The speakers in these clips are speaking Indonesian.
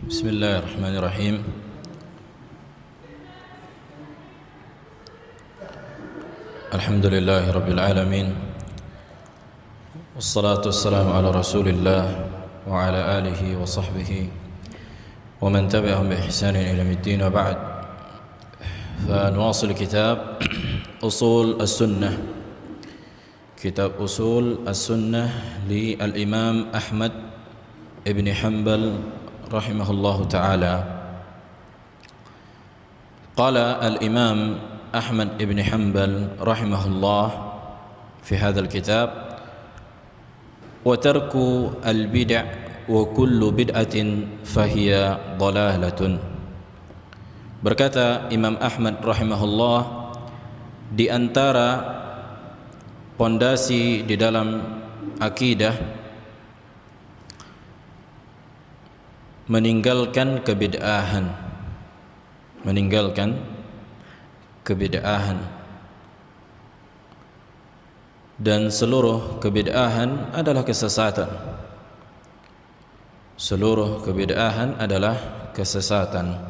بسم الله الرحمن الرحيم. الحمد لله رب العالمين، والصلاة والسلام على رسول الله وعلى آله وصحبه ومن تبعهم بإحسان إلى يوم الدين، وبعد. فنواصل كتاب أصول السنة، كتاب أصول السنة للإمام أحمد ابن حنبل رحمه الله تعالى. قال الإمام أحمد ابن حنبل رحمه الله في هذا الكتاب: وترك البدع وكل بدعة فهي ضلالة. Berkata Imam Ahmad rahimahullah, di antara pondasi di dalam akidah meninggalkan kebid'ahan, dan seluruh kebid'ahan adalah kesesatan. Seluruh kebid'ahan adalah kesesatan.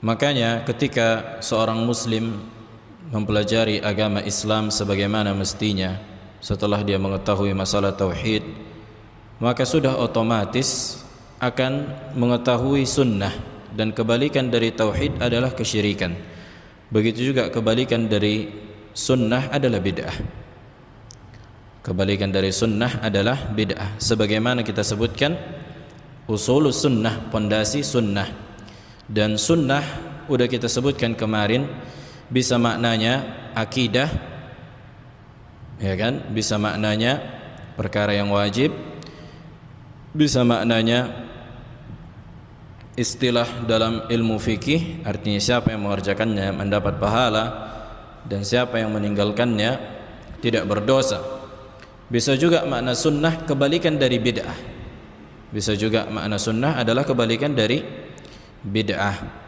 Makanya ketika seorang muslim mempelajari agama Islam sebagaimana mestinya, setelah dia mengetahui masalah tauhid, maka sudah otomatis akan mengetahui sunnah, dan kebalikan dari tauhid adalah kesyirikan. Begitu juga kebalikan dari sunnah adalah bid'ah. Kebalikan dari sunnah adalah bid'ah. Sebagaimana kita sebutkan usulus sunnah, pondasi sunnah. Dan sunnah udah kita sebutkan kemarin, bisa maknanya akidah, ya kan? Bisa maknanya perkara yang wajib, bisa maknanya istilah dalam ilmu fikih, artinya siapa yang mengerjakannya mendapat pahala, dan siapa yang meninggalkannya tidak berdosa. Bisa juga makna sunnah kebalikan dari bid'ah. Bisa juga makna sunnah adalah kebalikan dari bid'ah.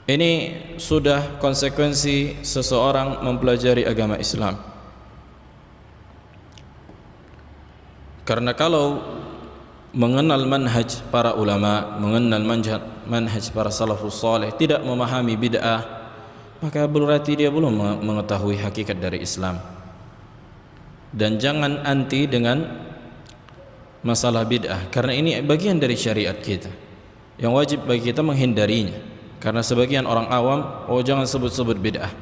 Ini sudah konsekuensi seseorang mempelajari agama Islam. Karena kalau mengenal manhaj para ulama, mengenal manhaj para salafus saleh, tidak memahami bid'ah, maka berarti dia belum mengetahui hakikat dari Islam. Dan jangan anti dengan masalah bid'ah, karena ini bagian dari syariat kita yang wajib bagi kita menghindarinya. Karena sebagian orang awam, oh jangan sebut-sebut bid'ah.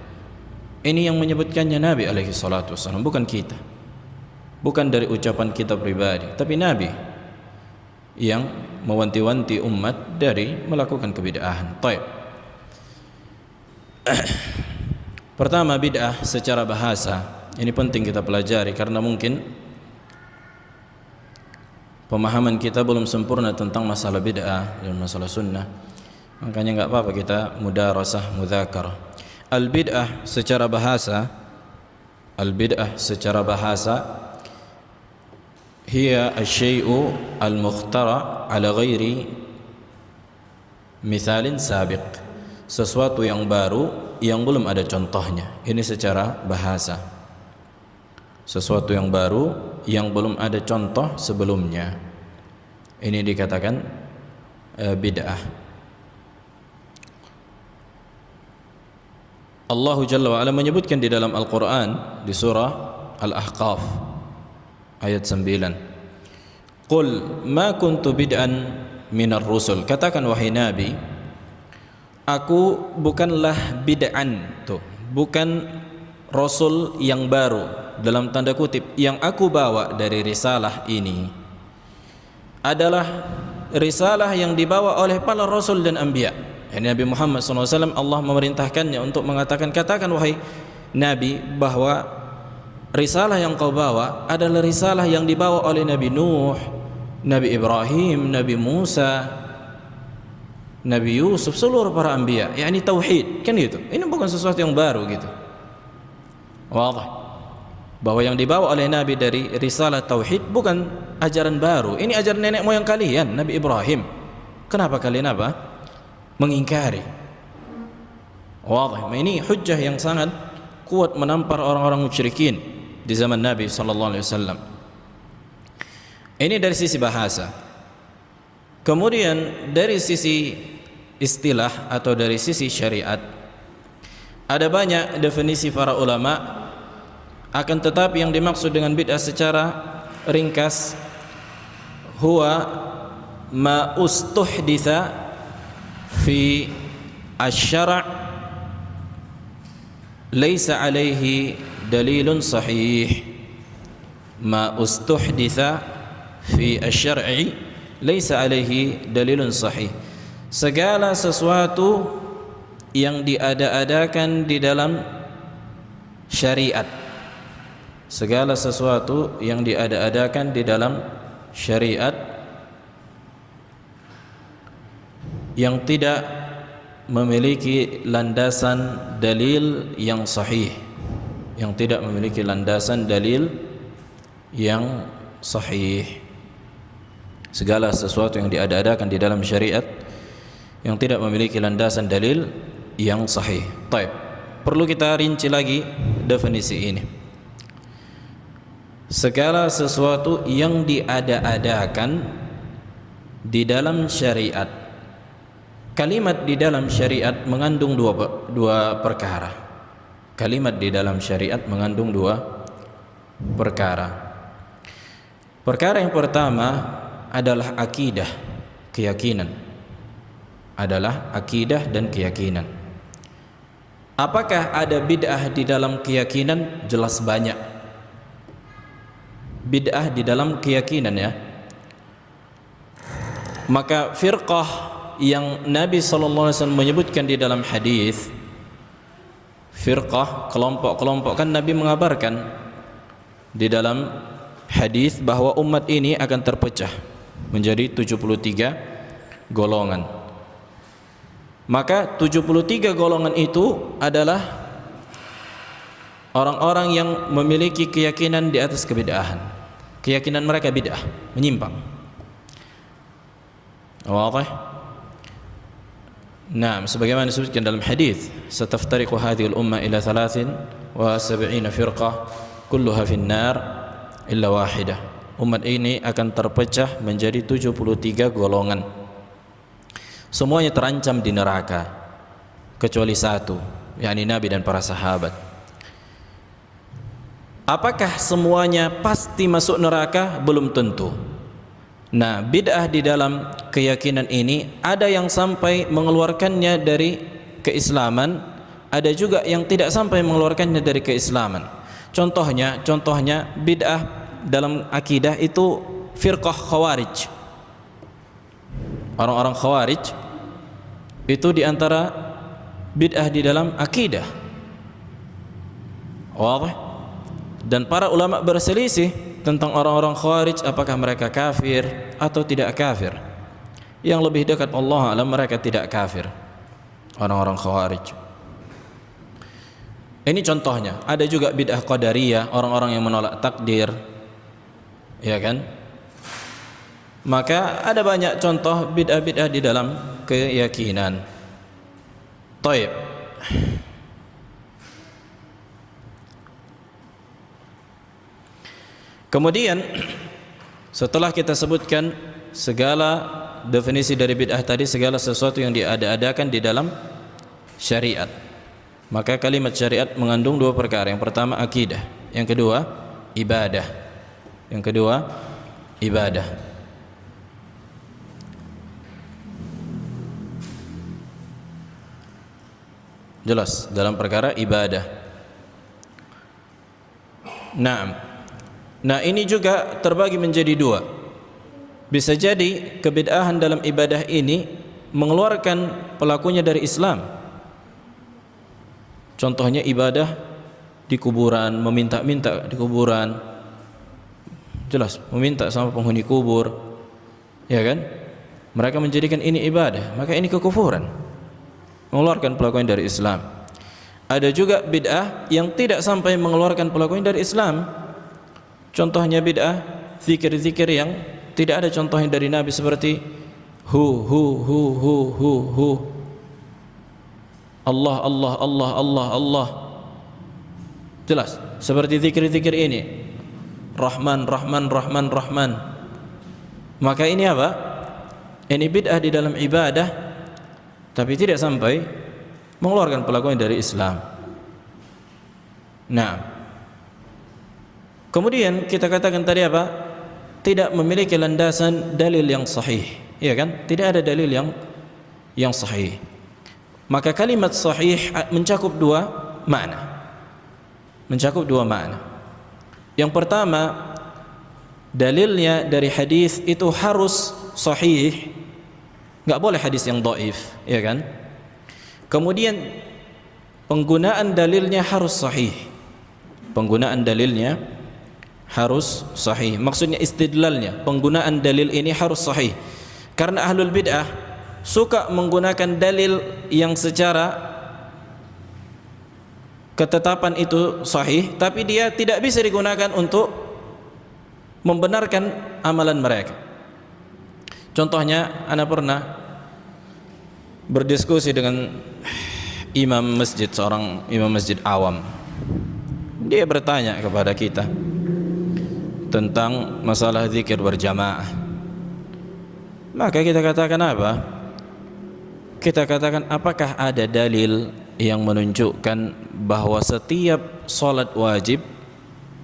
Ini yang menyebutkannya Nabi alaihi salatu wassalam, bukan kita. Bukan dari ucapan kita pribadi, tapi Nabi yang mewanti-wanti umat dari melakukan kebid'ahan. Taib. Pertama, bid'ah secara bahasa. Ini penting kita pelajari karena mungkin pemahaman kita belum sempurna tentang masalah bid'ah dan masalah sunnah. Makanya enggak apa-apa kita mudarasah, mudzakarah. Al-bid'ah secara bahasa, hiya asy-syai'u al-mukhtara' ala ghairi mithalin sabiq. Sesuatu yang baru yang belum ada contohnya. Ini secara bahasa. Sesuatu yang baru yang belum ada contoh sebelumnya. Ini dikatakan bid'ah. Allah Jalla wa Ala menyebutkan di dalam Al-Quran di surah Al-Ahqaf ayat 9, Qul ma kuntu bid'an minar rusul. Katakan wahai Nabi, aku bukanlah bid'an, bukan rasul yang baru, dalam tanda kutip. Yang aku bawa dari risalah ini adalah risalah yang dibawa oleh para rasul dan anbiya. Nabi Muhammad SAW, Allah memerintahkannya untuk mengatakan, katakan wahai Nabi bahwa risalah yang kau bawa adalah risalah yang dibawa oleh Nabi Nuh, Nabi Ibrahim, Nabi Musa, Nabi Yusuf, seluruh para anbiya. Yani tauhid, kan gitu. Ini bukan sesuatu yang baru gitu. Wadah. Bahwa yang dibawa oleh Nabi dari risalah tauhid bukan ajaran baru. Ini ajaran nenek moyang kalian, Nabi Ibrahim. Kenapa kalian apa? Mengingkari. Wadah. Ini hujjah yang sangat kuat menampar orang-orang musyrikin di zaman Nabi sallallahu alaihi wasallam. Ini dari sisi bahasa. Kemudian dari sisi istilah atau dari sisi syariat, ada banyak definisi para ulama, akan tetapi yang dimaksud dengan bid'ah secara ringkas huwa ma ustuhditsa fi asy-syara' laisa alaihi dalilun sahih. Ma ustuhditsa fi asy-syar'i laisa alaihi dalilun sahih. Segala sesuatu yang diada-adakan di dalam syariat. Segala sesuatu yang diada-adakan di dalam syariat yang tidak memiliki landasan dalil yang sahih, yang tidak memiliki landasan dalil yang sahih. Segala sesuatu yang diada-adakan di dalam syariat yang tidak memiliki landasan dalil yang sahih. Baik, perlu kita rinci lagi definisi ini. Segala sesuatu yang diada-adakan di dalam syariat. Kalimat di dalam syariat mengandung dua perkara. Kalimat di dalam syariat mengandung dua perkara. Perkara yang pertama adalah akidah, keyakinan. Adalah akidah dan keyakinan. Apakah ada bid'ah di dalam keyakinan? Jelas banyak. Bid'ah di dalam keyakinan, ya. Maka firqah yang Nabi SAW menyebutkan di dalam hadis, firqah, kelompok-kelompok, kan Nabi mengabarkan di dalam hadis bahwa umat ini akan terpecah menjadi 73 golongan. Maka 73 golongan itu adalah orang-orang yang memiliki keyakinan di atas kebid'ahan. Keyakinan mereka bid'ah, menyimpang. Wadah? Nah, sebagaimana disebutkan dalam hadis, "Sataftariqu hadhihi al-umma ila 73 firqah, kulluha fin nar illa wahidah." Umat ini akan terpecah menjadi 73 golongan. Semuanya terancam di neraka kecuali satu, yakni Nabi dan para sahabat. Apakah semuanya pasti masuk neraka? Belum tentu. Nah, bid'ah di dalam keyakinan ini ada yang sampai mengeluarkannya dari keislaman, ada juga yang tidak sampai mengeluarkannya dari keislaman. Contohnya bid'ah dalam akidah itu firqah khawarij. Orang-orang khawarij itu diantara bid'ah di dalam akidah. Wadah? Dan para ulama berselisih tentang orang-orang khawarij, apakah mereka kafir atau tidak kafir. Yang lebih dekat Allah alam, mereka tidak kafir, orang-orang khawarij. Ini contohnya. Ada juga bid'ah qadariyah, orang-orang yang menolak takdir, ya kan? Maka ada banyak contoh bid'ah-bid'ah di dalam keyakinan. Taib. Kemudian setelah kita sebutkan segala definisi dari bid'ah tadi, segala sesuatu yang diada-adakan di dalam syariat, maka kalimat syariat mengandung dua perkara. Yang pertama akidah, yang kedua ibadah. Yang kedua ibadah. Jelas dalam perkara ibadah. Nah, ini juga terbagi menjadi dua. Bisa jadi kebid'ahan dalam ibadah ini mengeluarkan pelakunya dari Islam. Contohnya ibadah di kuburan, meminta-minta di kuburan. Jelas, meminta sama penghuni kubur, ya kan? Mereka menjadikan ini ibadah, maka ini kekufuran, mengeluarkan pelakunya dari Islam. Ada juga bid'ah yang tidak sampai mengeluarkan pelakunya dari Islam. Contohnya bid'ah zikir-zikir yang tidak ada contohnya dari Nabi, seperti hu Allah Allah Allah Allah Allah. Jelas seperti zikir-zikir ini Rahman Rahman Rahman Rahman. Maka ini apa? ini bid'ah di dalam ibadah, tapi tidak sampai mengeluarkan pelakunya dari Islam. Nah, kemudian kita katakan tadi apa? Tidak memiliki landasan dalil yang sahih, ya kan? Tidak ada dalil yang sahih. Maka kalimat sahih mencakup dua makna. Mencakup dua makna. Yang pertama, dalilnya dari hadis itu harus sahih, enggak boleh hadis yang dhaif, ya kan? Kemudian penggunaan dalilnya harus sahih. Penggunaan dalilnya harus sahih. Maksudnya istidlalnya, penggunaan dalil ini harus sahih. Karena ahlul bid'ah suka menggunakan dalil yang secara ketetapan itu sahih, tapi dia tidak bisa digunakan untuk membenarkan amalan mereka. Contohnya, ana pernah berdiskusi dengan imam masjid, seorang imam masjid awam. Dia bertanya kepada kita tentang masalah zikir berjamaah. Maka kita katakan apa? Kita katakan, apakah ada dalil yang menunjukkan bahwa setiap salat wajib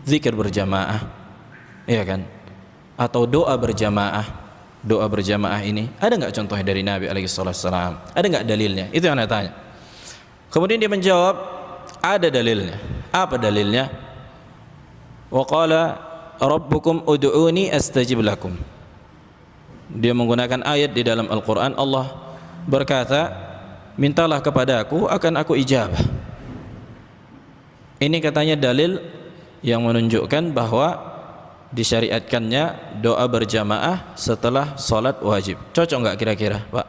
zikir berjamaah, iya kan? Atau doa berjamaah. Doa berjamaah ini ada enggak contohnya dari Nabi alaihi wasallam? Ada enggak dalilnya? Itu yang saya tanya. Kemudian dia menjawab, ada dalilnya. Apa dalilnya? Wa qala rabbukum ud'uni astajib lakum. Dia menggunakan ayat di dalam Al-Qur'an. Allah berkata, mintalah kepadaku akan aku ijabah. Ini katanya dalil yang menunjukkan bahwa disyariatkannya doa berjamaah setelah salat wajib. Cocok enggak kira-kira, Pak?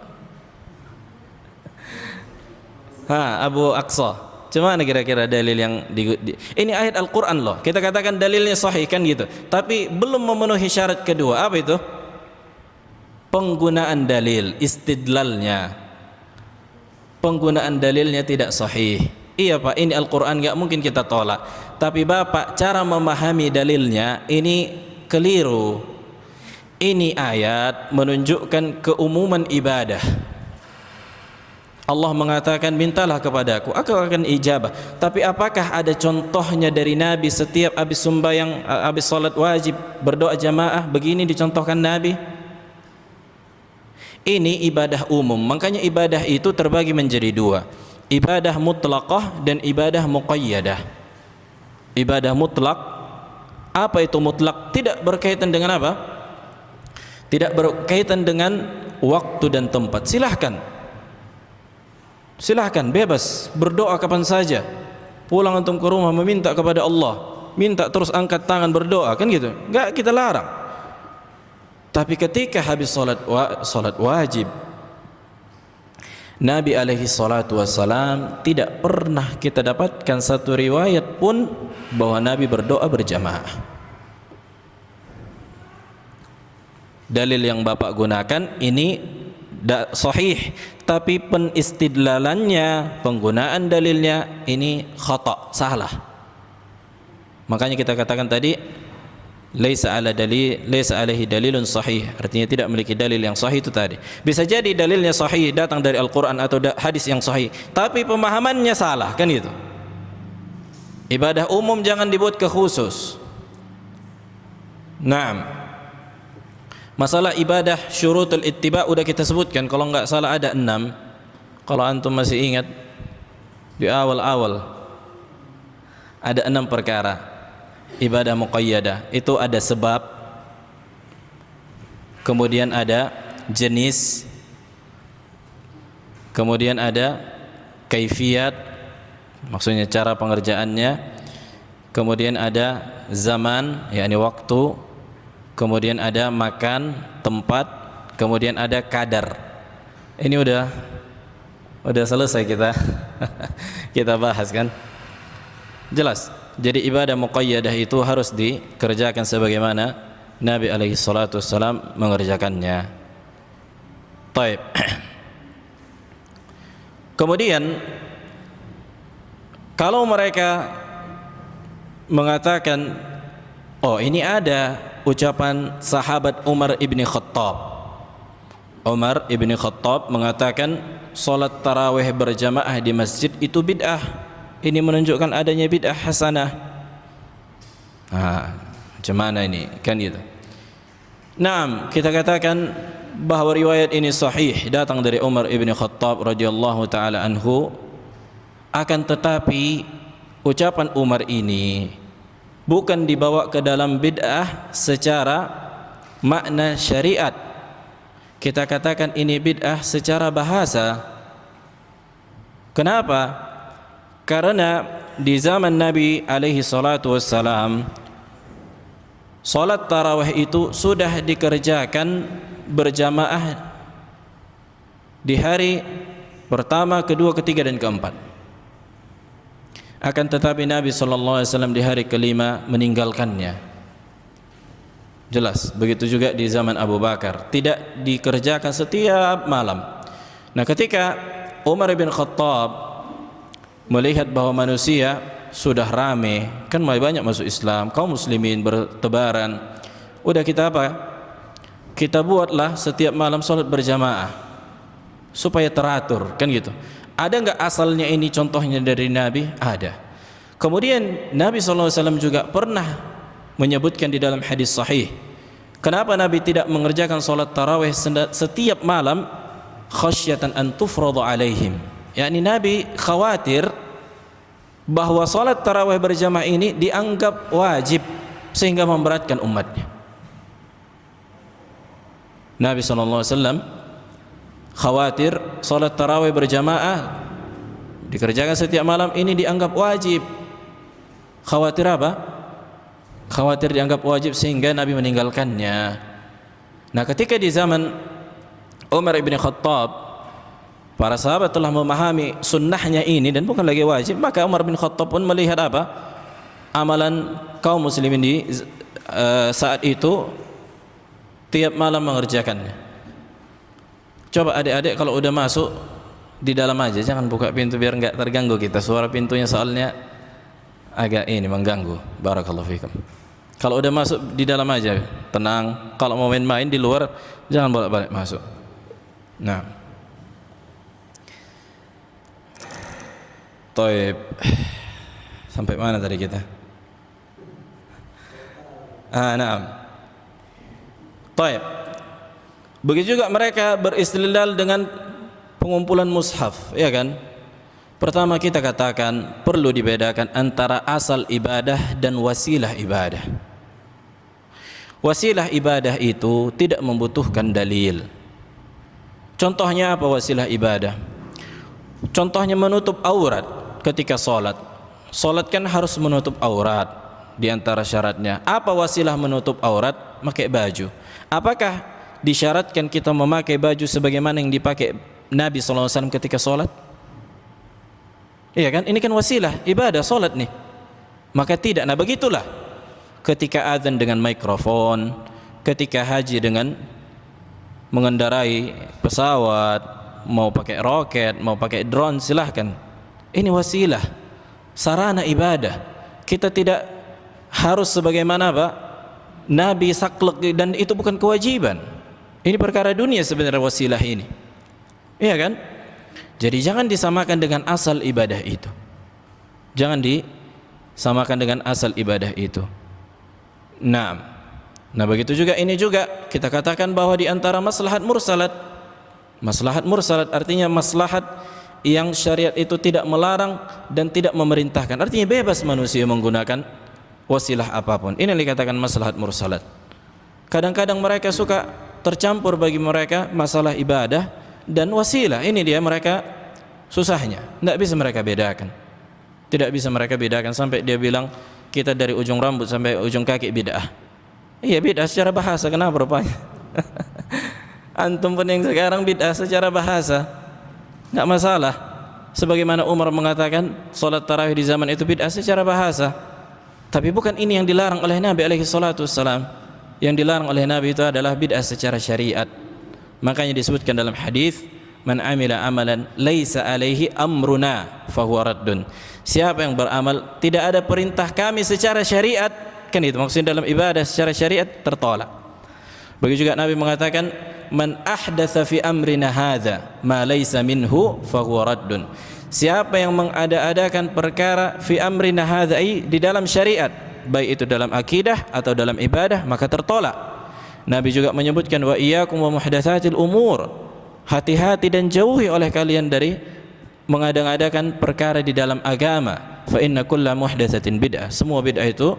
Abu Aqsa, cuma kira-kira dalil yang ini ayat Al-Quran loh. Kita katakan dalilnya sahih kan gitu, tapi belum memenuhi syarat kedua. Apa itu? Penggunaan dalil, istidlalnya. Penggunaan dalilnya tidak sahih. Iya Pak, ini Al-Quran gak mungkin kita tolak, tapi Bapak cara memahami dalilnya ini keliru. Ini ayat menunjukkan keumuman ibadah. Allah mengatakan, mintalah kepadaku, aku akan ijabah. Tapi apakah ada contohnya dari Nabi setiap habis sembahyang, habis salat wajib berdoa jamaah begini dicontohkan Nabi? Ini ibadah umum. Makanya ibadah itu terbagi menjadi dua, ibadah mutlaqah dan ibadah muqayyadah. Ibadah mutlak, apa itu mutlak? Tidak berkaitan dengan apa? Tidak berkaitan dengan waktu dan tempat. Silahkan bebas berdoa kapan saja. Pulang antum ke rumah meminta kepada Allah, minta terus angkat tangan berdoa, kan gitu. Enggak kita larang. Tapi ketika habis salat wajib, Nabi alaihi salatu wassalam tidak pernah kita dapatkan satu riwayat pun bahwa Nabi berdoa berjamaah. Dalil yang Bapak gunakan ini sahih, tapi penistidlalannya, penggunaan dalilnya ini khata', salah. Makanya kita katakan tadi, laisa alaihi dalilun sahih, artinya tidak memiliki dalil yang sahih. Itu tadi bisa jadi dalilnya sahih, datang dari Al-Quran atau hadis yang sahih, tapi pemahamannya salah, kan itu. Ibadah umum jangan dibuat ke khusus. Naam. Masalah ibadah syurutul ittiba udah kita sebutkan, kalau enggak salah ada 6. Kalau antum masih ingat di awal-awal ada 6 perkara. Ibadah muqayyadah itu ada sebab, kemudian ada jenis, kemudian ada kaifiyat, maksudnya cara pengerjaannya, kemudian ada zaman, yakni waktu, kemudian ada makan, tempat, kemudian ada kadar. Ini udah selesai kita bahas kan? Jelas. Jadi ibadah muqayyadah itu harus dikerjakan sebagaimana Nabi alaihi salatu wassalam mengerjakannya. Baik. Kemudian kalau mereka mengatakan, oh ini ada ucapan sahabat Umar ibn Khattab, Umar ibn Khattab mengatakan solat tarawih berjamaah di masjid itu bid'ah. Ini menunjukkan adanya bid'ah hasanah. Macam mana ini? Kan itu. Naam, kita katakan bahawa riwayat ini sahih, datang dari Umar ibn Khattab radhiyallahu taala anhu. Akan tetapi ucapan Umar ini bukan dibawa ke dalam bid'ah secara makna syariat. Kita katakan ini bid'ah secara bahasa. Kenapa? Karena di zaman Nabi alaihi salatu wassalam, salat tarawih itu sudah dikerjakan berjamaah di hari pertama, kedua, ketiga dan keempat. Akan tetapi Nabi sallallahu alaihi wasallam di hari kelima meninggalkannya. Jelas, begitu juga di zaman Abu Bakar, tidak dikerjakan setiap malam. Nah, ketika Umar bin Khattab melihat bahwa manusia sudah ramai, kan mulai banyak masuk Islam, kaum muslimin bertebaran, udah kita apa? Kita buatlah setiap malam salat berjamaah supaya teratur, kan gitu. Ada enggak asalnya ini contohnya dari Nabi? Ada. Kemudian Nabi SAW juga pernah menyebutkan di dalam hadis sahih, kenapa Nabi tidak mengerjakan salat tarawih setiap malam? Khasyatan an tufradu alaihim. yakni Nabi khawatir bahwa salat tarawih berjamaah ini dianggap wajib sehingga memberatkan umatnya. Nabi SAW khawatir salat tarawih berjamaah dikerjakan setiap malam ini dianggap wajib. Khawatir apa? Khawatir dianggap wajib sehingga Nabi meninggalkannya. Nah, ketika di zaman Umar ibn Khattab para sahabat telah memahami sunnahnya ini dan bukan lagi wajib, maka Umar bin Khattab pun melihat apa? Amalan kaum muslimin di saat itu tiap malam mengerjakannya. Coba adik-adik kalau udah masuk di dalam aja, jangan buka pintu biar enggak terganggu kita. Suara pintunya soalnya agak ini mengganggu. Barakallahu fikum. Kalau udah masuk di dalam aja, tenang. Kalau mau main-main di luar, jangan bolak-balik masuk. Nah, Toib, sampai mana tadi kita? Nah, Toib. Begitu juga mereka beristidlal dengan pengumpulan mushaf, ya kan? Pertama kita katakan perlu dibedakan antara asal ibadah dan wasilah ibadah. Wasilah ibadah itu tidak membutuhkan dalil. Contohnya apa wasilah ibadah? Contohnya menutup aurat ketika salat. Salat kan harus menutup aurat di antara syaratnya. Apa wasilah menutup aurat? Pakai baju. Apakah disyaratkan kita memakai baju sebagaimana yang dipakai Nabi SAW ketika salat? Iya kan? Ini kan wasilah ibadah salat nih. Maka tidak. Nah, begitulah ketika azan dengan mikrofon, ketika haji dengan mengendarai pesawat, mau pakai roket, mau pakai drone, silahkan. Ini wasilah, sarana ibadah. Kita tidak harus sebagaimana Pak Nabi saklek, dan itu bukan kewajiban. Ini perkara dunia sebenarnya wasilah ini. Iya kan? Jadi jangan disamakan dengan asal ibadah itu. Jangan disamakan dengan asal ibadah itu. Nah, begitu juga ini juga kita katakan bahwa di antara maslahat mursalat. Maslahat mursalat artinya maslahat yang syariat itu tidak melarang dan tidak memerintahkan. Artinya bebas manusia menggunakan wasilah apapun. Ini yang dikatakan maslahat mursalat. Kadang-kadang mereka suka tercampur bagi mereka masalah ibadah dan wasilah. Ini dia mereka susahnya. Tidak bisa mereka bedakan. Tidak bisa mereka bedakan sampai dia bilang kita dari ujung rambut sampai ujung kaki bid'ah. Iya bid'ah secara bahasa, kenapa rupanya? Antum pun yang sekarang bid'ah secara bahasa, enggak masalah. Sebagaimana Umar mengatakan salat tarawih di zaman itu bid'ah secara bahasa. Tapi bukan ini yang dilarang oleh Nabi alaihi salatu wassalam. Yang dilarang oleh Nabi itu adalah bid'ah secara syariat. Makanya disebutkan dalam hadis, man amila amalan laisa alaihi amruna fahuwa raddun. Siapa yang beramal tidak ada perintah kami secara syariat, kan itu maksudnya dalam ibadah secara syariat, tertolak. Begitu juga Nabi mengatakan, man ahdatsa fi amrina hadza ma laysa minhu fahuwa raddun. Siapa yang mengada-adakan perkara fi amrina hadza, di dalam syariat, baik itu dalam akidah atau dalam ibadah, maka tertolak. Nabi juga menyebutkan, wa iyyakum wa muhdatsatil umur, hati-hati dan jauhi oleh kalian dari mengada-adakan perkara di dalam agama. Fa inna kulla muhdatsatin bid'ah, semua bid'ah itu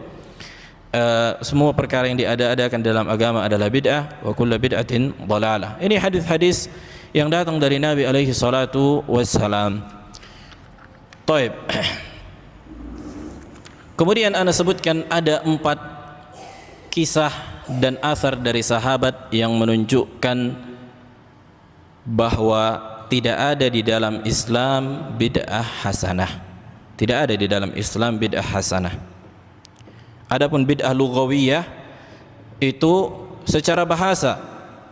semua perkara yang diada-adakan dalam agama adalah bid'ah, wa kullu bid'atin dhalalah. Ini hadis-hadis yang datang dari Nabi alaihi salatu wassalam. Taib. Kemudian ana sebutkan ada 4 kisah dan athar dari sahabat yang menunjukkan bahwa tidak ada di dalam Islam bid'ah hasanah. Tidak ada di dalam Islam bid'ah hasanah. Adapun bid'ah lughawiyah itu secara bahasa,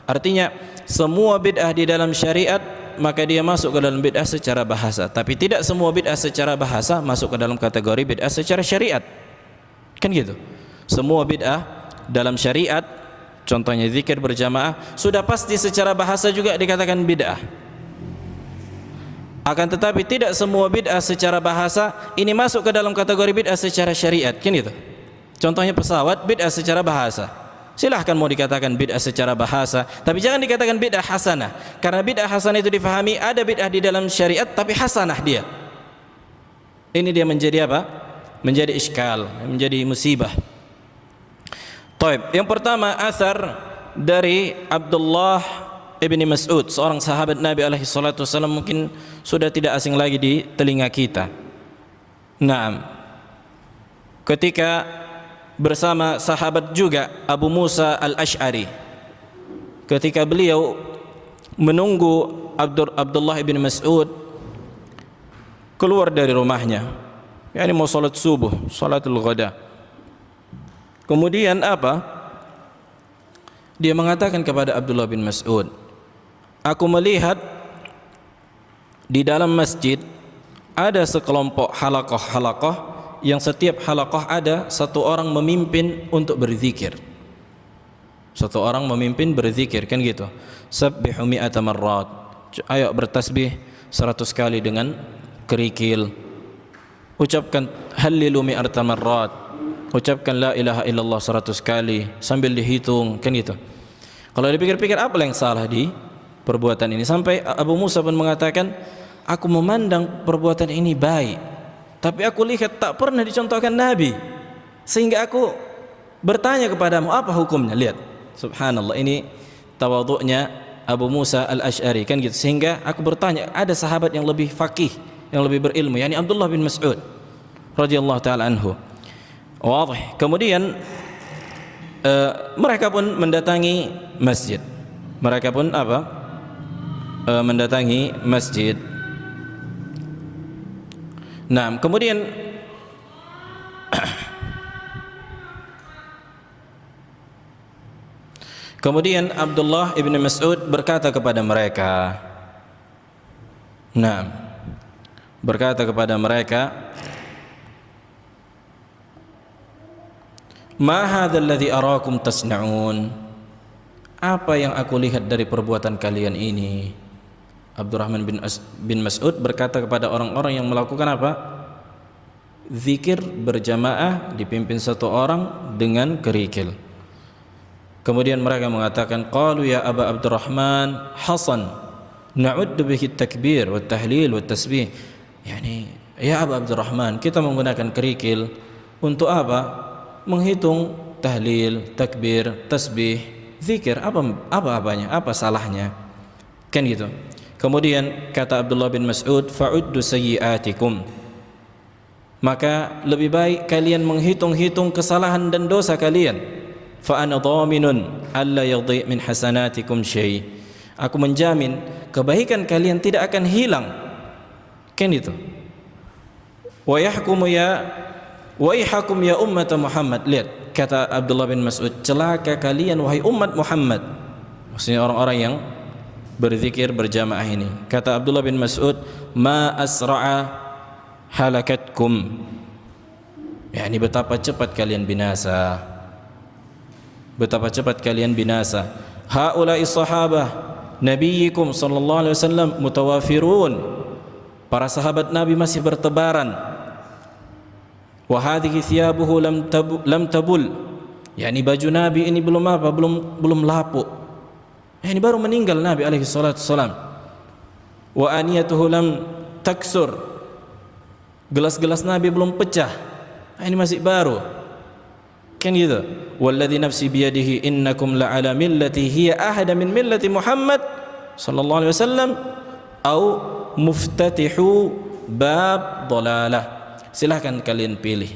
artinya semua bid'ah di dalam syariat maka dia masuk ke dalam bid'ah secara bahasa, tapi tidak semua bid'ah secara bahasa masuk ke dalam kategori bid'ah secara syariat. Kan gitu. Semua bid'ah dalam syariat, contohnya zikir berjamaah, sudah pasti secara bahasa juga dikatakan bid'ah. Akan tetapi tidak semua bid'ah secara bahasa ini masuk ke dalam kategori bid'ah secara syariat. Kan gitu. Contohnya pesawat, bid'ah secara bahasa. Silahkan mau dikatakan bid'ah secara bahasa, tapi jangan dikatakan bid'ah hasanah. Karena bid'ah hasanah itu difahami ada bid'ah di dalam syariat tapi hasanah dia. Ini dia menjadi apa? Menjadi iskal, menjadi musibah. Taib. Yang pertama, athar dari Abdullah ibni Mas'ud, seorang sahabat Nabi alaihi salatu wasallam, mungkin sudah tidak asing lagi di telinga kita. Naam. Ketika bersama sahabat juga Abu Musa al-Ash'ari, ketika beliau menunggu Abdullah ibn Mas'ud keluar dari rumahnya, yakni mau salat subuh, salatul ghada. Kemudian apa? Dia mengatakan kepada Abdullah bin Mas'ud, aku melihat di dalam masjid ada sekelompok halaqah-halaqah yang setiap halaqah ada satu orang memimpin untuk berzikir. Satu orang memimpin berzikir, kan gitu. Sabbihu mi'ata marrat. Ayo bertasbih 100 kali dengan kerikil. Ucapkan hallilu mi'ata marrat. Ucapkan la ilaha illallah 100 kali sambil dihitung, kan gitu. Kalau dipikir-pikir apa yang salah di perbuatan ini? Sampai Abu Musa pun mengatakan, aku memandang perbuatan ini baik, tapi aku lihat tak pernah dicontohkan Nabi, sehingga aku bertanya kepadamu, apa hukumnya? Lihat, subhanallah, ini tawadhu'nya Abu Musa al-Ash'ari, kan gitu. Sehingga aku bertanya, ada sahabat yang lebih faqih, yang lebih berilmu, yakni Abdullah bin Mas'ud radhiyallahu taala anhu. Wadih. Kemudian mereka pun mendatangi masjid. Mereka pun apa? Mendatangi masjid. Nah, kemudian Abdullah ibn Mas'ud berkata kepada mereka, ma hadzal ladzi araakum tasna'un, apa yang aku lihat dari perbuatan kalian ini? Abdurrahman bin Mas'ud berkata kepada orang-orang yang melakukan apa? Zikir berjamaah dipimpin satu orang dengan kerikil. Kemudian mereka mengatakan, qalu ya Aba Abdurrahman Hasan na'uddu bihi takbir wa tahlil wa tasbih. Yani, ya Aba Abdurrahman, kita menggunakan kerikil untuk apa? Menghitung tahlil, takbir, tasbih, zikir. Apa-apanya? Apa salahnya? Kan gitu. Kemudian kata Abdullah bin Mas'ud, fa'uddu sayyi'atikum, maka lebih baik kalian menghitung-hitung kesalahan dan dosa kalian. Fa ana dhaminun alla yadhi' min hasanatikum syai', aku menjamin kebaikan kalian tidak akan hilang. Kan itu. Wa yahkumu ya waihakum ya ummat Muhammad. Lihat, kata Abdullah bin Mas'ud, celaka kalian wahai umat Muhammad, maksudnya orang-orang yang berzikir berjamaah ini. Kata Abdullah bin Mas'ud, ma asra'a halakatkum, yakni betapa cepat kalian binasa. betapa cepat kalian binasa. Haula'i sahabah nabiyyikum sallallahu alaihi wasallam mutawafirun. Para sahabat Nabi masih bertebaran. Wa hadhihi thiyabuhu lam tabul. Yani baju Nabi ini belum lapuk. Ini baru meninggal Nabi alaihi salatu wasalam. Wa aniyatuhu lam taksur. Gelas-gelas Nabi belum pecah. Ini masih baru. Kan gitu. Walladzi nafsi biyadihi innakum la'ala millati hiya ahada min millati Muhammad sallallahu alaihi wasallam au muftatihu bab dhalalah. Silahkan kalian pilih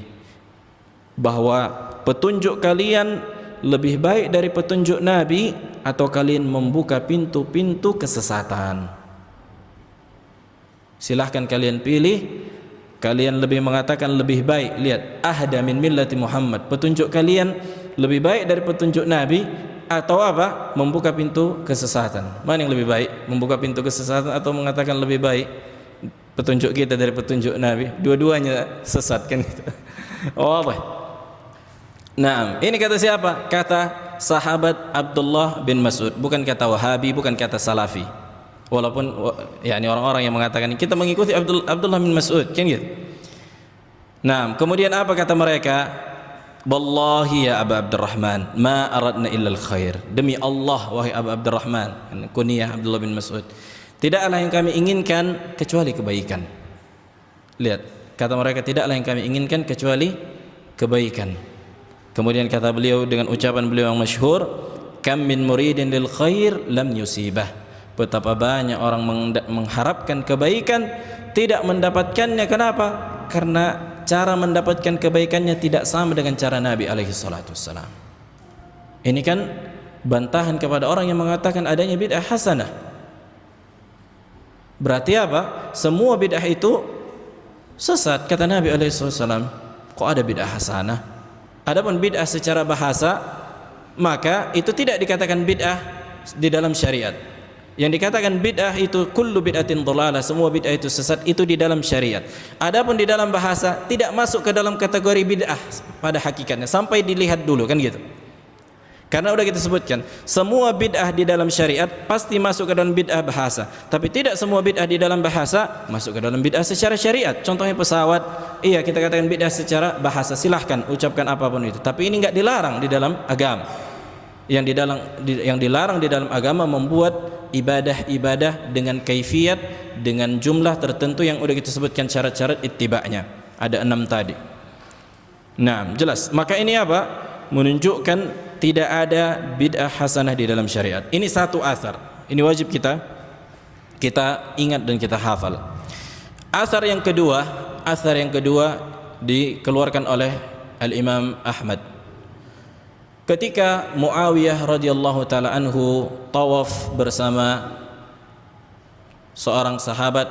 bahwa petunjuk kalian lebih baik dari petunjuk Nabi atau kalian membuka pintu-pintu kesesatan. Silahkan kalian pilih. Kalian lebih mengatakan lebih baik, lihat, ahda min millati Muhammad, petunjuk kalian lebih baik dari petunjuk Nabi, atau apa? Membuka pintu kesesatan. Mana yang lebih baik? Membuka pintu kesesatan atau mengatakan lebih baik petunjuk kita dari petunjuk Nabi? Dua-duanya sesat kan itu. Oh apa? Nah, ini kata siapa? Kata sahabat Abdullah bin Mas'ud, bukan kata Wahabi, bukan kata Salafi. Walaupun yakni orang-orang yang mengatakan kita mengikuti Abdullah bin Mas'ud kan gitu. Nah, kemudian apa kata mereka? Wallahi ya Aba Abdurrahman, ma aradna illa al-khair. Demi Allah wahai Aba Abdurrahman, kunyah Abdullah bin Mas'ud, tidaklah yang kami inginkan kecuali kebaikan. Lihat, kata mereka tidaklah yang kami inginkan kecuali kebaikan. Kemudian kata beliau dengan ucapan beliau yang masyhur, kam min muridin lil khair lam yusibah. Betapa banyak orang mengharapkan kebaikan tidak mendapatkannya. Kenapa? Karena cara mendapatkan kebaikannya tidak sama dengan cara Nabi alaihi salatu wassalam. Ini kan bantahan kepada orang yang mengatakan adanya bid'ah hasanah. Berarti apa? Semua bid'ah itu sesat kata Nabi alaihi salatu wassalam. Kok ada bid'ah hasanah? Adapun bid'ah secara bahasa, maka itu tidak dikatakan bid'ah di dalam syariat. Yang dikatakan bid'ah itu kullu bid'atin dhalalah, semua bid'ah itu sesat, itu di dalam syariat. Adapun di dalam bahasa tidak masuk ke dalam kategori bid'ah pada hakikatnya sampai dilihat dulu kan gitu. Karena udah kita sebutkan, semua bid'ah di dalam syariat pasti masuk ke dalam bid'ah bahasa. Tapi tidak semua bid'ah di dalam bahasa masuk ke dalam bid'ah secara syariat. Contohnya pesawat, iya kita katakan bid'ah secara bahasa, silahkan ucapkan apapun itu. Tapi ini enggak dilarang di dalam agama. Yang dilarang di dalam agama membuat ibadah-ibadah dengan kaifiyat, dengan jumlah tertentu yang udah kita sebutkan syarat-syarat ittiba'nya. Ada 6 tadi. Nah, jelas. Maka ini apa? Menunjukkan tidak ada bid'ah hasanah di dalam syariat. Ini satu athar. Ini wajib kita ingat dan kita hafal. Athar yang kedua dikeluarkan oleh Al-Imam Ahmad. Ketika Muawiyah radhiyallahu taala anhu tawaf bersama seorang sahabat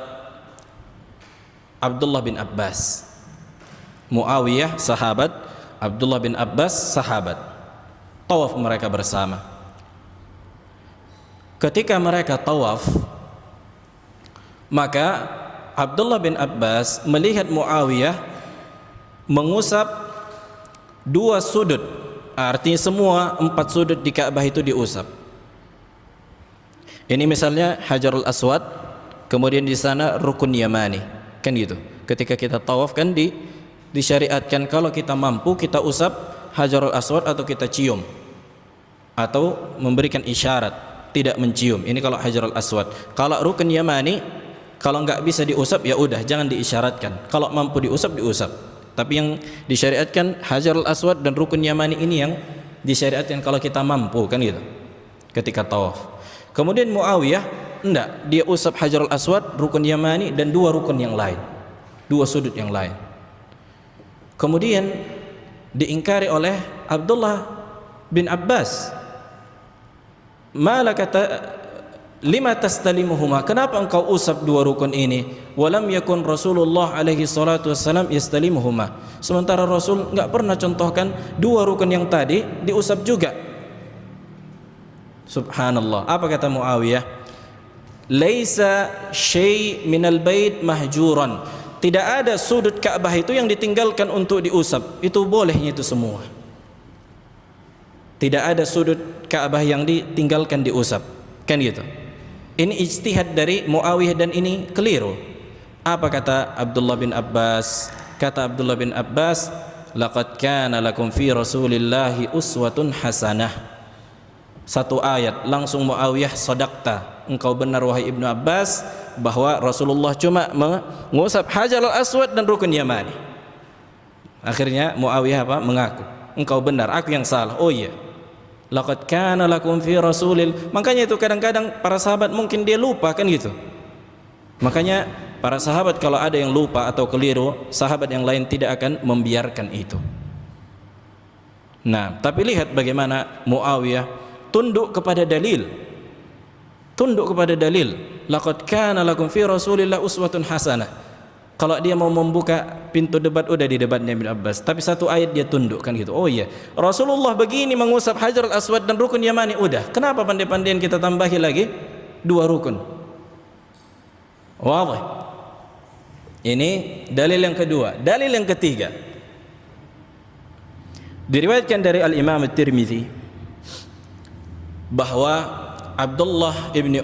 Abdullah bin Abbas. Muawiyah sahabat, Abdullah bin Abbas sahabat. Tawaf mereka bersama. Ketika mereka tawaf, maka Abdullah bin Abbas melihat Muawiyah mengusap 2 sudut. Artinya semua 4 sudut di Ka'bah itu diusap. Ini misalnya Hajarul Aswad, kemudian di sana Rukun Yamani, kan gitu. Ketika kita tawaf kan disyariatkan kalau kita mampu kita usap Hajarul Aswad atau kita cium atau memberikan isyarat tidak mencium. Ini kalau Hajarul Aswad. Kalau Rukun Yamani kalau enggak bisa diusap ya udah jangan diisyaratkan. Kalau mampu diusap diusap. Tapi yang disyariatkan Hajarul Aswad dan Rukun Yamani ini yang disyariatkan kalau kita mampu kan gitu ketika tawaf. Kemudian Muawiyah enggak, dia usap Hajarul Aswad, Rukun Yamani dan 2 rukun yang lain, 2 sudut yang lain. Kemudian diingkari oleh Abdullah bin Abbas, lima tastalimuhuma, kenapa engkau usap 2 rukun ini? Walam yakun Rasulullah alaihi salatu wassalam yastalimuhuma, sementara Rasul enggak pernah contohkan 2 rukun yang tadi diusap juga. Subhanallah. Apa kata Muawiyah? Laisa syai' minal bait mahjuran, tidak ada sudut Ka'bah itu yang ditinggalkan untuk diusap, itu bolehnya itu semua. Tidak ada sudut Ka'bah yang ditinggalkan diusap. Kan gitu. Ini ijtihad dari Muawiyah dan ini keliru. Apa kata Abdullah bin Abbas? Kata Abdullah bin Abbas, laqad kana lakum fi Rasulillahi uswatun hasanah. Satu ayat langsung Muawiyah, sadaqta, engkau benar wahai Ibnu Abbas bahwa Rasulullah cuma mengusap Hajar al-Aswad dan Rukun Yamani. Akhirnya Muawiyah apa? Mengaku, engkau benar, aku yang salah. Oh iya, laqad kana lakum fi Rasulil. Makanya itu kadang-kadang para sahabat mungkin dia lupa kan gitu. Makanya para sahabat kalau ada yang lupa atau keliru, sahabat yang lain tidak akan membiarkan itu. Nah, tapi lihat bagaimana Muawiyah tunduk kepada dalil. Tunduk kepada dalil. Laqad kana lakum fi Rasulillah uswatun hasanah. Kalau dia mau membuka pintu debat, udah di debatnya Ibnu Abbas. Tapi satu ayat dia tunduk kan gitu. Oh iya, Rasulullah begini mengusap Hajar al-Aswad dan Rukun Yamani, udah. Kenapa pandai-pandaian kita tambahi lagi 2 rukun? Wadih. Ini dalil yang kedua. Dalil yang ketiga, diriwayatkan dari Al-Imam At-Tirmidzi bahwa Abdullah bin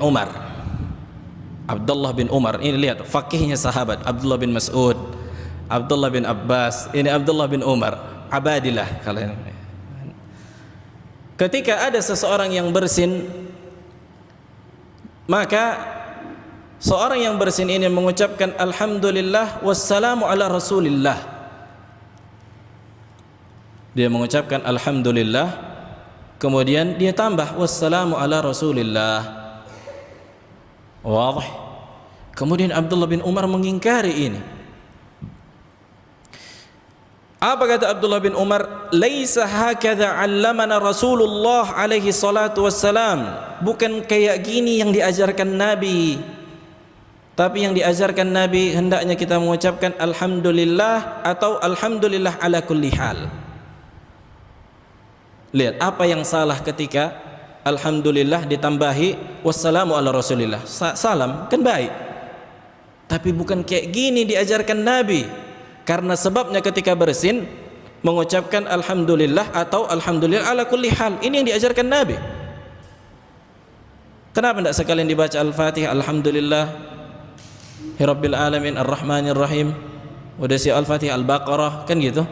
Umar, ini lihat fakihnya sahabat, Abdullah bin Mas'ud, Abdullah bin Abbas, ini Abdullah bin Umar, abadilah kalian. Ketika ada seseorang yang bersin, maka seorang yang bersin ini mengucapkan alhamdulillah wassalamu ala Rasulillah. Dia mengucapkan alhamdulillah, kemudian dia tambah wassalamu ala Rasulillah. Wadih. Kemudian Abdullah bin Umar mengingkari ini. Apa kata Abdullah bin Umar? Laisa hakadha 'allamana Rasulullah alaihi salatu wassalam. Bukan kayak gini yang diajarkan Nabi. Tapi yang diajarkan Nabi hendaknya kita mengucapkan alhamdulillah atau alhamdulillah ala kulli hal. Lihat apa yang salah ketika alhamdulillah ditambahi wassalamu ala Rasulillah. Salam kan baik. Tapi bukan kayak gini diajarkan Nabi. Karena sebabnya ketika bersin mengucapkan alhamdulillah atau alhamdulillah ala kulli hal. Ini yang diajarkan Nabi. Kenapa tidak sekalian dibaca Al-Fatihah alhamdulillah Rabbil alamin ar-rahmanir rahim, udah si Al-Fatihah Al-Baqarah kan gitu.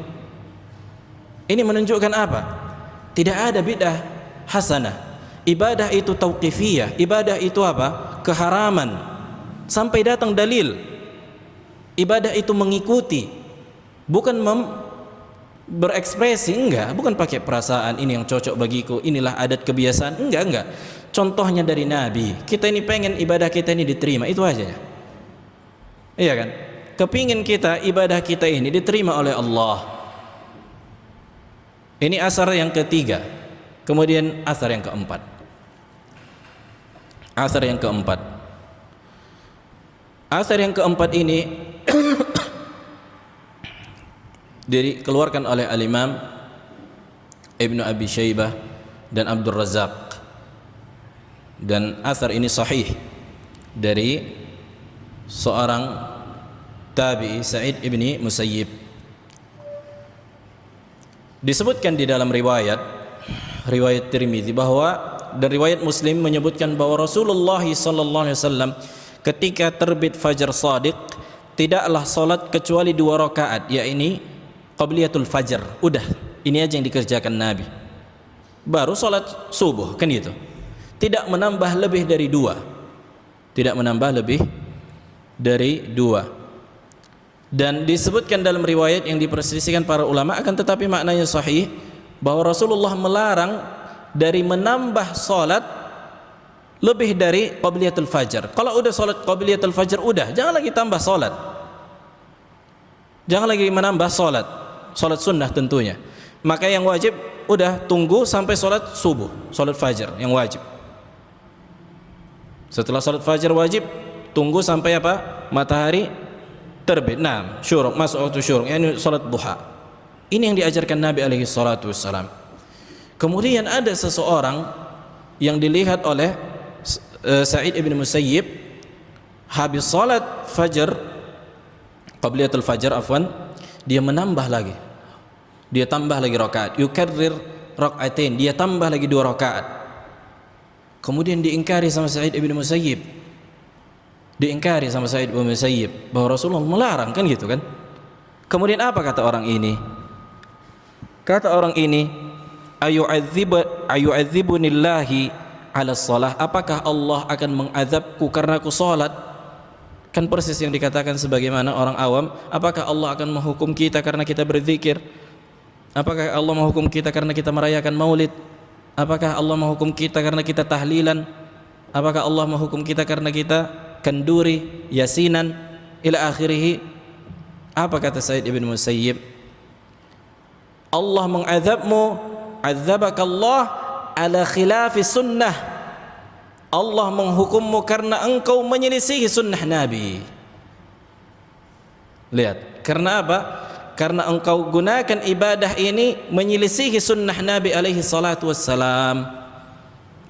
Ini menunjukkan apa? Tidak ada bid'ah hasanah. Ibadah itu tauqifiyah, ibadah itu apa? Keharaman sampai datang dalil. Ibadah itu mengikuti, bukan berekspresi, enggak, bukan pakai perasaan ini yang cocok bagiku, inilah adat kebiasaan, enggak. Contohnya dari Nabi. Kita ini pengen ibadah kita ini diterima, itu aja ya. Iya kan? Kepingin kita ibadah kita ini diterima oleh Allah. Ini asar yang ketiga. Kemudian asar yang keempat. Asar yang keempat. Asar yang keempat ini dikeluarkan oleh Al-Imam Ibnu Abi Syaibah dan Abdul Razak. Dan asar ini sahih dari seorang tabi'i Sa'id ibni Musayyib. Disebutkan di dalam riwayat Tirmidzi bahwa dan riwayat Muslim menyebutkan bahwa Rasulullah sallallahu alaihi wasallam ketika terbit fajar shadiq tidaklah salat kecuali 2 rakaat, yakni qabliyatul fajr. Udah, ini aja yang dikerjakan Nabi. Baru salat subuh kan gitu. Tidak menambah lebih dari 2. Tidak menambah lebih dari 2. Dan disebutkan dalam riwayat yang diperselisihkan para ulama, akan tetapi maknanya sahih bahwa Rasulullah melarang dari menambah salat lebih dari qabliyatul fajr. Kalau udah salat qabliyatul fajr, udah, jangan lagi tambah salat. Jangan lagi menambah salat. Salat sunnah tentunya. Maka yang wajib udah tunggu sampai salat subuh, salat fajar yang wajib. Setelah salat fajar wajib tunggu sampai apa? Matahari terbit. Nah, syuruk, masuk waktu syuruk, yakni salat duha. Ini yang diajarkan Nabi alaihi salatu wassalam. Kemudian ada seseorang yang dilihat oleh Sa'id ibn Musayyib habis salat fajar, qabliyatul fajar afwan, dia menambah lagi. Dia tambah lagi rakaat. Yukarrir rakaatain, dia tambah lagi 2 rakaat. Kemudian diingkari sama Sa'id ibn Musayyib. Diingkari sama Sa'id ibn Musayyib bahwa Rasulullah melarang, kan gitu kan. Kemudian apa kata orang ini? Kata orang ini, ayu'adzibunillahi ala shalah, apakah Allah akan mengazabku karena aku salat? Kan persis yang dikatakan sebagaimana orang awam, apakah Allah akan menghukum kita karena kita berzikir? Apakah Allah menghukum kita karena kita merayakan maulid? Apakah Allah menghukum kita karena kita tahlilan? Apakah Allah menghukum kita karena kita kenduri, yasinan, ila akhirih? Apa kata Sa'id ibn Musayyib? Allah mengazabmu, azabakallah ala khilafi sunnah. Allah menghukummu karena engkau menyelisihi sunnah Nabi. Lihat, karena apa? Karena engkau gunakan ibadah ini menyelisihi sunnah Nabi alaihi salatu wassalam.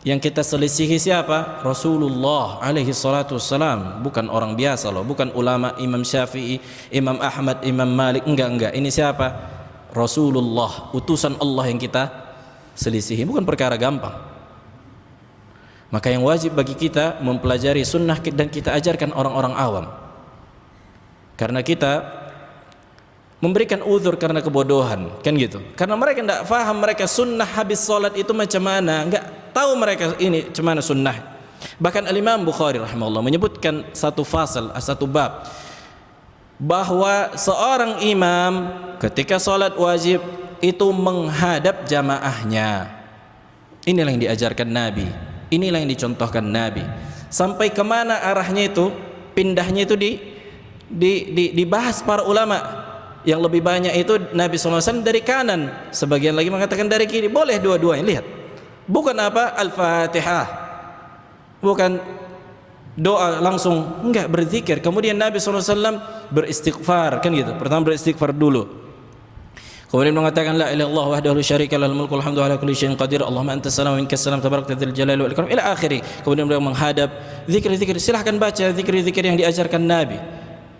Yang kita selisihi siapa? Rasulullah alaihi salatu wassalam. Bukan orang biasa loh, bukan ulama Imam Syafi'i, Imam Ahmad, Imam Malik. Enggak. Ini siapa? Rasulullah, utusan Allah yang kita selisihi. Bukan perkara gampang. Maka yang wajib bagi kita mempelajari sunnah dan kita ajarkan orang-orang awam. Karena kita memberikan uzur karena kebodohan, kan gitu. Karena mereka tidak faham, mereka sunnah habis salat itu macam mana, enggak tahu mereka ini macam mana sunnah. Bahkan Al-Imam Bukhari rahimahullah menyebutkan satu fasal, satu bab, bahwa seorang imam ketika salat wajib itu menghadap jamaahnya. Inilah yang diajarkan Nabi. Inilah yang dicontohkan Nabi. Sampai kemana arahnya itu, pindahnya itu dibahas para ulama. Yang lebih banyak itu Nabi SAW dari kanan, sebagian lagi mengatakan dari kiri. Boleh dua-duanya, lihat. Bukan apa Al-Fatihah, bukan doa langsung, enggak, berzikir. Kemudian Nabi SAW beristighfar, kan gitu. Pertama beristighfar dulu. Kemudian mengatakan la ilaha illallah wahdahu la syarika lahu mulku wa hamdu ala kulli syai'in qadir Allahumma antas salam wa minkas salam tabarakta dzal jalali wal ikram ila akhirih. Kemudian beliau menghadap zikir-zikir. Silahkan baca zikir-zikir yang diajarkan Nabi.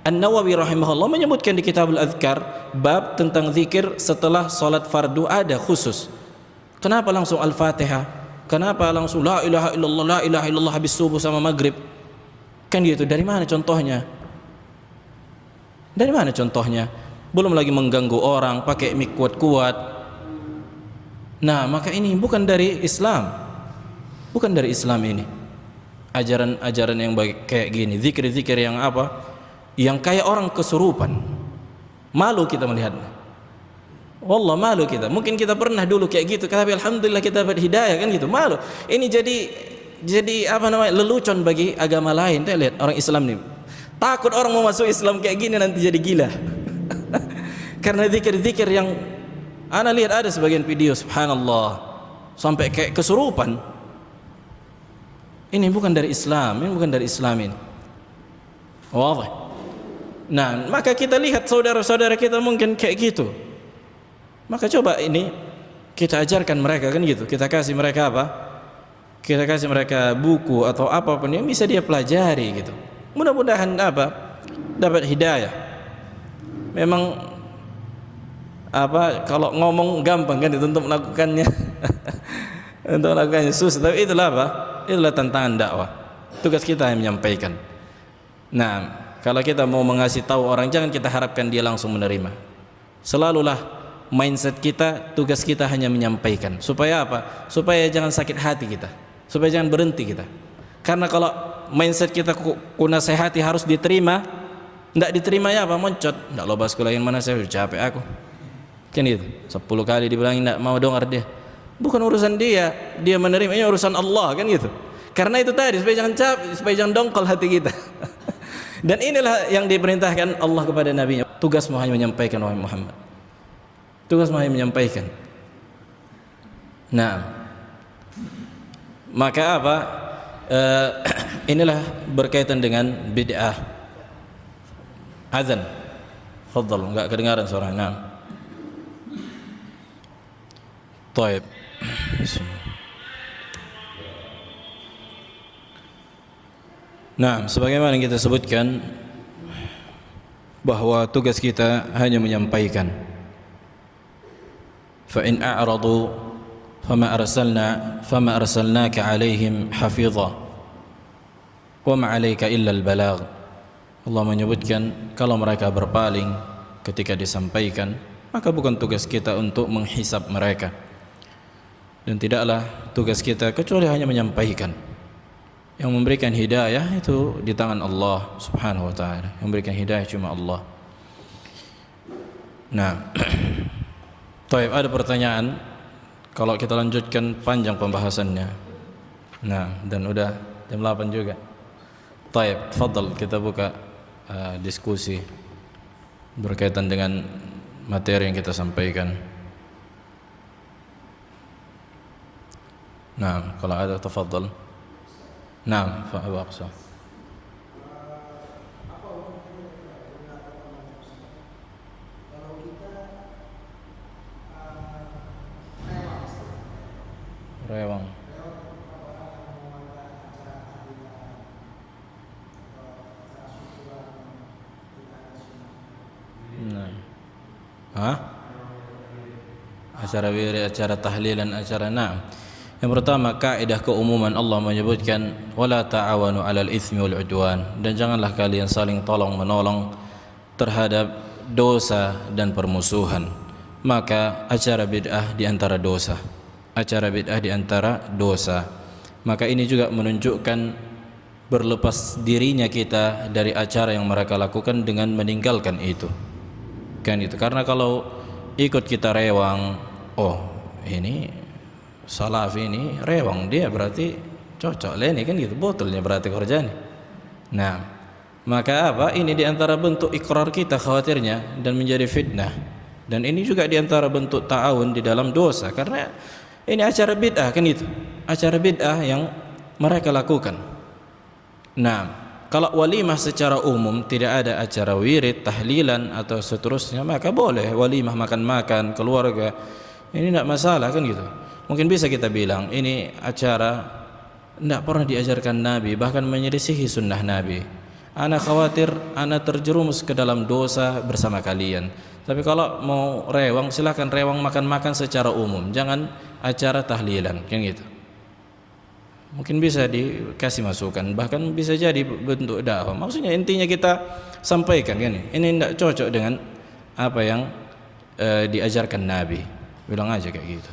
An-Nawawi rahimahullah menyebutkan di Kitabul Adhkar bab tentang zikir setelah salat fardu ada khusus. Kenapa langsung Al-Fatihah? Kenapa langsung la ilaha illallah habis subuh sama maghrib? Kan gitu. Dari mana contohnya? Dari mana contohnya? Belum lagi mengganggu orang pakai mic kuat-kuat. Nah, maka ini bukan dari Islam. Bukan dari Islam ini. Ajaran-ajaran yang kayak gini, zikir-zikir yang apa? Yang kayak orang kesurupan. Malu kita melihatnya. Wallah malu kita. Mungkin kita pernah dulu kayak gitu, tapi alhamdulillah kita dapat hidayah, kan gitu. Malu. Ini jadi apa namanya? Lelucon bagi agama lain. Kita lihat orang Islam nih. Takut orang mau masuk Islam kayak gini nanti jadi gila. Karena zikir-zikir yang ana lihat ada sebagian video, subhanallah, sampai kayak kesurupan. Ini bukan dari Islam, ini bukan dari Islam ini. Wadah. Nah, maka kita lihat saudara-saudara kita mungkin kayak gitu. Maka coba ini kita ajarkan mereka, kan gitu. Kita kasih mereka apa? Kita kasih mereka buku atau apapun yang bisa dia pelajari gitu. Mudah-mudahan apa? Dapat hidayah. Memang apa, kalau ngomong gampang kan itu, untuk melakukannya untuk melakukannya susah, tapi itulah apa? Itulah tantangan dakwah. Tugas kita yang menyampaikan. Nah, kalau kita mau mengasih tahu orang, jangan kita harapkan dia langsung menerima. Selalulah mindset kita, tugas kita hanya menyampaikan. Supaya apa? Supaya jangan sakit hati kita, supaya jangan berhenti kita. Karena kalau mindset kita ku nasihati harus diterima, tidak diterimanya apa? Moncot. Tidak loba sekolah yang mana, saya sudah capek aku. Kan itu 10 kali dibilangin tidak mau dengar dia. Bukan urusan dia, dia menerimanya urusan Allah, kan gitu. Karena itu tadi, supaya jangan capek, supaya jangan dongkol hati kita. Dan inilah yang diperintahkan Allah kepada Nabi-Nya. Tugasmu hanya menyampaikan, wahai Muhammad. Tugasmu hanya menyampaikan. Nah, maka apa? Inilah berkaitan dengan bid'ah. Azan. Fadhal, enggak kedengaran suara. Nah. Baik. Nah, sebagaimana kita sebutkan bahwa tugas kita hanya menyampaikan. Fa in a'radu fama arsalnaka 'alaihim hafidha wa ma 'alaika illa al-balagh. Allah menyebutkan kalau mereka berpaling ketika disampaikan, maka bukan tugas kita untuk menghisab mereka, dan tidaklah tugas kita kecuali hanya menyampaikan. Yang memberikan hidayah itu di tangan Allah Subhanahu wa taala. Yang memberikan hidayah cuma Allah. Nah, baik, ada pertanyaan? Kalau kita lanjutkan panjang pembahasannya. Nah, dan udah jam 8 juga. Baik, tafadhal kita buka diskusi berkaitan dengan materi yang kita sampaikan. Nah, kalau ada tafadhal. Nah, Pak Abu Aqsa. Rewang. Nah. Hah? Acara wirid, acara tahlilan, acara na'am. Yang pertama, kaidah keumuman Allah menyebutkan wala ta'awanu 'alal itsmi wal 'udwan, dan janganlah kalian saling tolong menolong terhadap dosa dan permusuhan. Maka acara bid'ah di antara dosa. Acara bid'ah di antara dosa. Maka ini juga menunjukkan berlepas dirinya kita dari acara yang mereka lakukan dengan meninggalkan itu. Kan itu. Karena kalau ikut kita rewang, oh ini Salafi ini rewang, dia berarti cocok lah ini, kan gitu, botolnya berarti kerjanya. Nah, maka apa? Ini diantara bentuk ikrar kita khawatirnya dan menjadi fitnah. Dan ini juga diantara bentuk ta'awun di dalam dosa, karena ini acara bid'ah, kan itu, acara bid'ah yang mereka lakukan. Nah, kalau walimah secara umum tidak ada acara wirid, tahlilan atau seterusnya, maka boleh walimah makan-makan keluarga, ini tidak masalah, kan gitu. Mungkin bisa kita bilang ini acara tidak pernah diajarkan Nabi, bahkan menyelisihi sunnah Nabi. Ana khawatir ana terjerumus ke dalam dosa bersama kalian. Tapi kalau mau rewang, silakan rewang makan-makan secara umum, jangan acara tahlilan, kan gitu. Mungkin bisa dikasih masukan, bahkan bisa jadi bentuk dakwah. Maksudnya intinya kita sampaikan, kan ini tidak cocok dengan apa yang diajarkan Nabi. Bilang aja kayak gitu.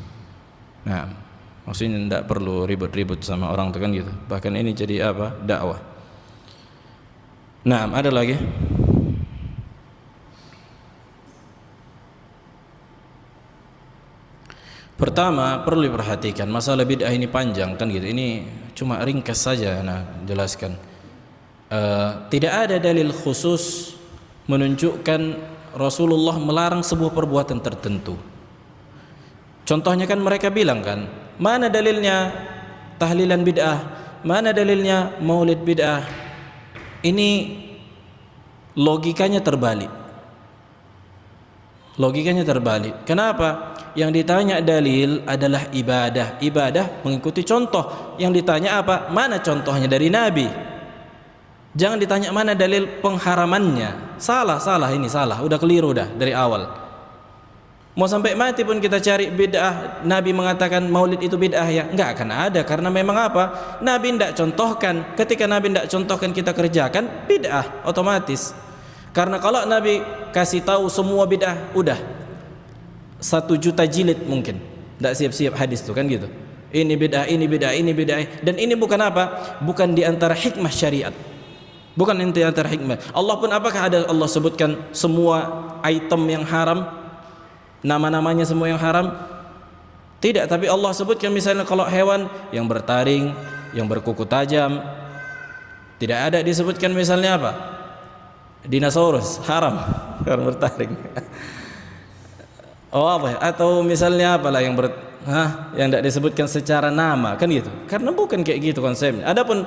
Nah, maksudnya tidak perlu ribut-ribut sama orang tuh, kan gitu. Bahkan ini jadi apa? Dakwah. Nah, ada lagi. Pertama, perlu diperhatikan masalah bid'ah ini panjang, kan gitu. Ini cuma ringkas saja jelaskan. Tidak ada dalil khusus menunjukkan Rasulullah melarang sebuah perbuatan tertentu. Contohnya kan mereka bilang kan, mana dalilnya tahlilan bid'ah, mana dalilnya maulid bid'ah. Ini logikanya terbalik. Logikanya terbalik. Kenapa? Yang ditanya dalil adalah ibadah. Ibadah mengikuti contoh. Yang ditanya apa? Mana contohnya dari Nabi? Jangan ditanya mana dalil pengharamannya. Salah ini salah. Udah keliru dah dari awal. Mau sampai mati pun kita cari bid'ah, Nabi mengatakan maulid itu bid'ah, ya enggak akan ada. Karena memang apa? Nabi tidak contohkan. Ketika Nabi tidak contohkan kita kerjakan, bid'ah otomatis. Karena kalau Nabi kasih tahu semua bid'ah, udah 1 juta jilid mungkin tidak siap-siap hadis tuh, kan gitu. Ini bid'ah, ini bid'ah, ini bid'ah. Dan ini bukan apa? Bukan di antara hikmah syariat. Bukan di antara hikmah. Allah pun apakah ada Allah sebutkan semua item yang haram? Nama-namanya semua yang haram? Tidak, tapi Allah sebutkan misalnya kalau hewan yang bertaring, yang berkuku tajam, tidak ada disebutkan misalnya apa? Dinosaurus, haram, hewan bertaring. Oh apa? Atau misalnya apalah yang yang tidak disebutkan secara nama, kan gitu. Karena bukan kayak gitu konsepnya. Adapun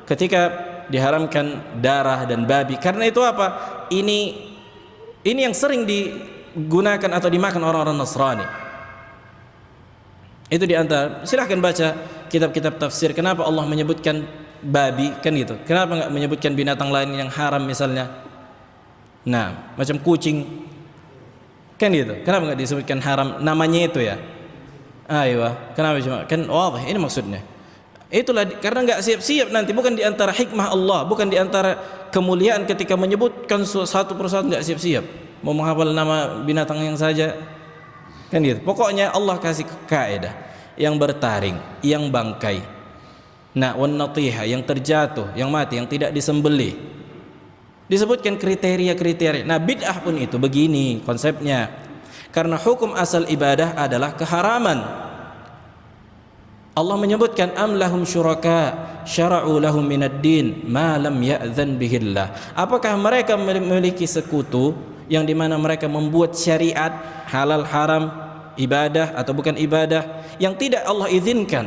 ketika diharamkan darah dan babi, karena itu apa? Ini yang sering digunakan atau dimakan orang-orang Nasrani. Itu diantara. Silahkan baca kitab-kitab tafsir. Kenapa Allah menyebutkan babi, kan gitu? Kenapa enggak menyebutkan binatang lain yang haram misalnya? Nah, macam kucing, kan gitu. Kenapa enggak disebutkan haram? Namanya itu ya. Aywa, kenapa cuma? Kan wadih ini maksudnya. Itulah karena enggak siap-siap nanti, bukan di antara hikmah Allah, bukan di antara kemuliaan ketika menyebutkan satu persatu enggak siap-siap. Mau menghafal nama binatang yang saja kan gitu. Pokoknya Allah kasih kaidah yang bertaring, yang bangkai. Nah, wan natiha yang terjatuh, yang mati, yang tidak disembelih. Disebutkan kriteria-kriteria. Nah, bid'ah pun itu begini konsepnya. Karena hukum asal ibadah adalah keharaman. Allah menyebutkan am lahum syuraka syara'u lahum minad din ma lam ya'zan bihillah. Apakah mereka memiliki sekutu yang dimana mereka membuat syariat halal haram, ibadah atau bukan ibadah yang tidak Allah izinkan?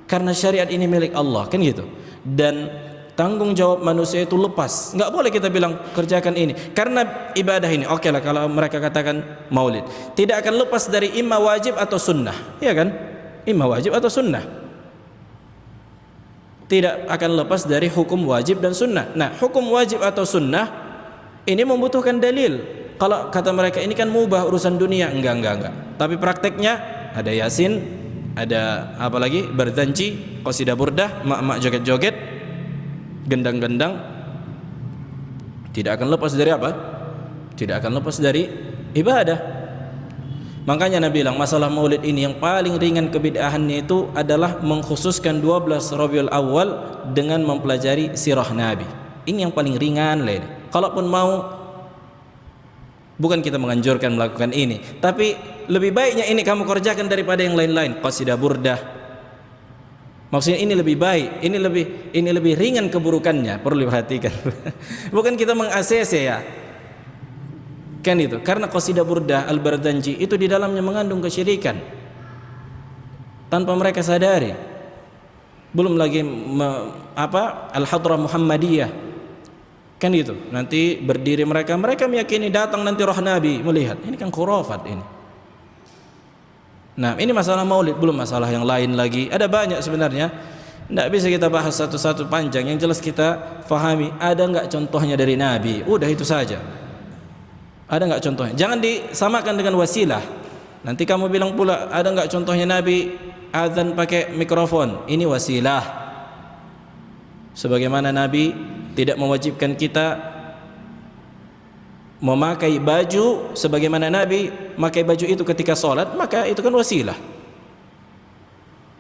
Karena syariat ini milik Allah, kan gitu. Dan tanggung jawab manusia itu lepas. Enggak boleh kita bilang kerjakan ini karena ibadah ini. Oke lah kalau mereka katakan maulid, tidak akan lepas dari imma wajib atau sunnah, ya kan? Imma wajib atau sunnah, tidak akan lepas dari hukum wajib dan sunnah. Nah, hukum wajib atau sunnah ini membutuhkan dalil. Kalau kata mereka ini kan mubah urusan dunia, enggak. Tapi prakteknya ada yasin, ada apa lagi? Berdanci, qasidah burdah, mak-mak joget-joget, gendang-gendang. Tidak akan lepas dari apa? Tidak akan lepas dari ibadah. Makanya Nabi bilang masalah maulid ini yang paling ringan kebid'ahannya itu adalah mengkhususkan 12 Rabiul Awal dengan mempelajari sirah Nabi. Ini yang paling ringan lah ini. Kalaupun mau, bukan kita menganjurkan melakukan ini, tapi lebih baiknya ini kamu kerjakan daripada yang lain-lain. Qasidah burdah, maksudnya ini lebih baik, ini lebih ringan keburukannya, perlu diperhatikan. Bukan kita meng-ACC ya, kan itu. Karena qasidah burdah al-bardanji itu di dalamnya mengandung kesyirikan tanpa mereka sadari. Belum lagi al-hadrah Muhammadiyah, kan itu. Nanti berdiri mereka meyakini datang nanti roh Nabi melihat. Ini kan khurafat ini. Nah, ini masalah maulid, belum masalah yang lain lagi. Ada banyak sebenarnya. Tidak bisa kita bahas satu-satu panjang. Yang jelas kita fahami ada enggak contohnya dari Nabi. Udah itu saja. Ada enggak contohnya? Jangan disamakan dengan wasilah. Nanti kamu bilang pula ada enggak contohnya Nabi azan pakai mikrofon. Ini wasilah. Sebagaimana Nabi tidak mewajibkan kita memakai baju sebagaimana Nabi memakai baju itu ketika sholat, maka itu kan wasilah.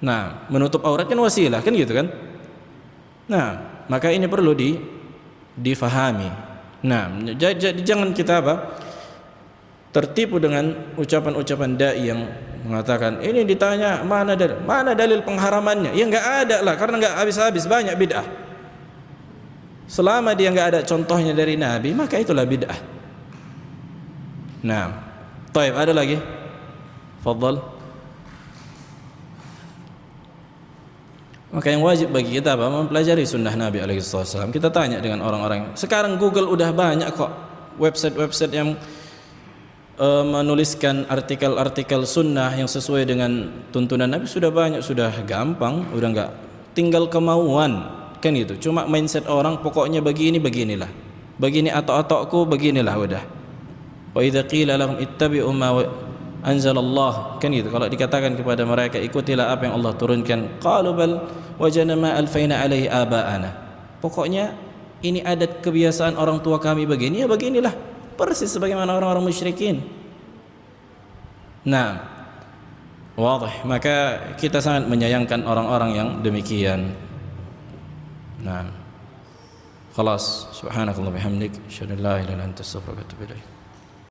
Nah, menutup aurat kan wasilah, kan gitu kan? Nah, maka ini perlu difahami. Nah, jadi jangan kita tertipu dengan ucapan-ucapan dai yang mengatakan ini ditanya mana dalil pengharamannya? Ya enggak ada lah, karena enggak habis-habis banyak bid'ah. Selama dia enggak ada contohnya dari Nabi, maka itulah bid'ah. Nah, baik, ada lagi? Fadhal. Maka yang wajib bagi kita mempelajari sunnah Nabi alaihissalam. Kita tanya dengan orang-orang. Sekarang Google udah banyak kok website-website yang menuliskan artikel-artikel sunnah yang sesuai dengan tuntunan Nabi. Sudah banyak, sudah gampang, udah enggak tinggal kemauan, kan gitu. Cuma mindset orang pokoknya beginilah. Begini atok-atokku beginilah udah. Wa idza qila lahum ittabi'u ma anzalallah, kan gitu. Kalau dikatakan kepada mereka ikutilah apa yang Allah turunkan, qalu bal wajadna ma alfaina alaihi aba'ana. Pokoknya ini adat kebiasaan orang tua kami begini, ya beginilah. Persis sebagaimana orang-orang musyrikin. Nah, wadih. Maka kita sangat menyayangkan orang-orang yang demikian. Nah, khalas. Subhanakallah bihamdik, asyhadu an la ilaha illa anta astaghfiruka wa atubu ilaik.